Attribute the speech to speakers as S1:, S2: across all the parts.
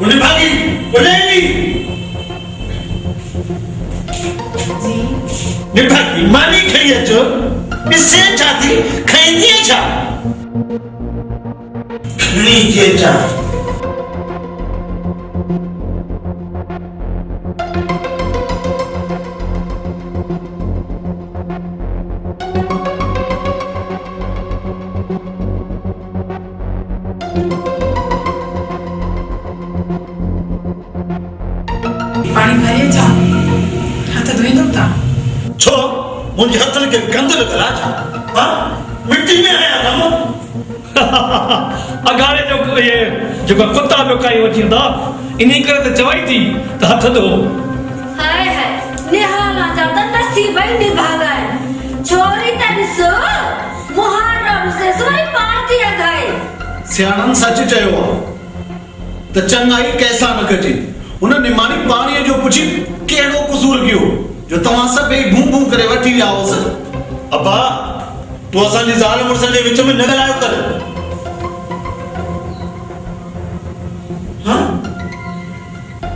S1: उन्हें भागी उन्हें
S2: जी
S1: निभागी मानी खई अचो इससे चाहती खई दिए छा खनी जे चा
S2: पानी भरे जा हाथ धोई दो ता
S1: छो मुझे हथन के गंद लगा छा हां मिट्टी में आया था
S3: अगाड़े जो ये जो कुत्ता पे काई वठी दा इन्हीं करे तो चवाई थी तो हथ दो
S4: हाय हाय निहाला जाता नसीब ही निभागा है छोरी तनिसो मुहारम से सोई पार दिया गए
S1: सियाणन सच चयो त चंगाई कैसा न कटी उन निमानी पानी जो पुछी केड़ो कसूर कियो जो तवा सब बूम बूम करे वठी विया होस अब्बा तू असा जी ज़ाल मुर्सन जे विच में न ॻाल्हायो कर हां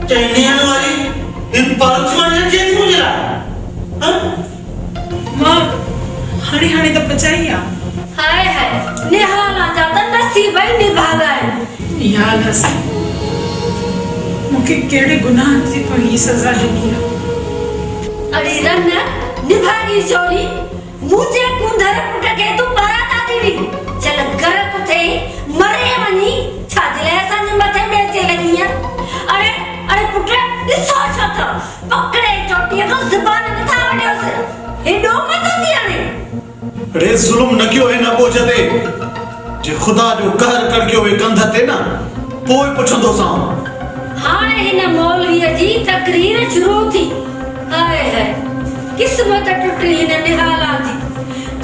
S1: चैनियन वाली इन पांचवा ने के मुजरा हां
S2: मां हणी हणी तो पचाइया
S4: हाय हाय निहाला जाता नसीब ही निभागा है
S2: निहाल हसन मुके केड़े गुनाह से पर ये सजा दी है
S4: अरे रन निभागी छोरी मुझे कुंधर पुट के तू बारात आती भी चल घर कुथे मरे वनी छाजले असन मथे बेचे लगी है अरे अरे पुट दिसो छत पकड़े चोटिया तो जुबान न था वडे उस हे डो मत दिया ने
S1: रे जुल्म न कियो है न बोझते जे खुदा जो कहर कर के वे कंध ते ना पोइ पुछंदो सा
S4: हाने हिन मौलवी जी तकरीर शुरू थी हाय हाय किस्मत टुटी हिन निहाला जी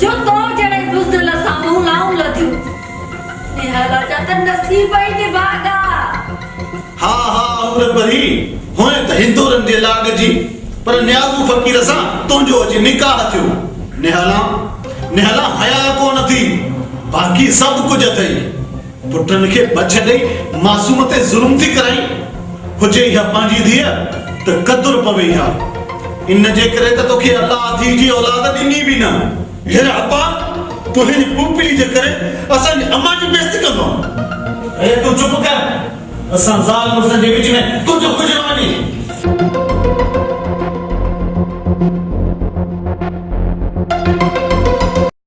S4: जो तो जड़े बुज़दिल सामू लाऊं लथियो निहाला जा त नसीब ही निभागा
S1: हा हा उम्र भरी होए त हिंदुरन जे लाग जी पर न्याज़ू फकीर सा तुंजो अजी निकाह थियो निहाला निहाला हया को नथी बाकी सब कुछ अथई पुटन के बच दई मासूम ते जुल्म थी कराई हुजे या पांजी दिया त कदर पवे या इन जे करे त तोखे अल्लाह थी जी औलाद दिनी भी ना हेर अब्बा तोहे पुपली जे करे असन अम्मा जी बेइज्जती कंदो ए तू चुप कर असन ज़ाल मुर्सन जे विच में कुछ न वनी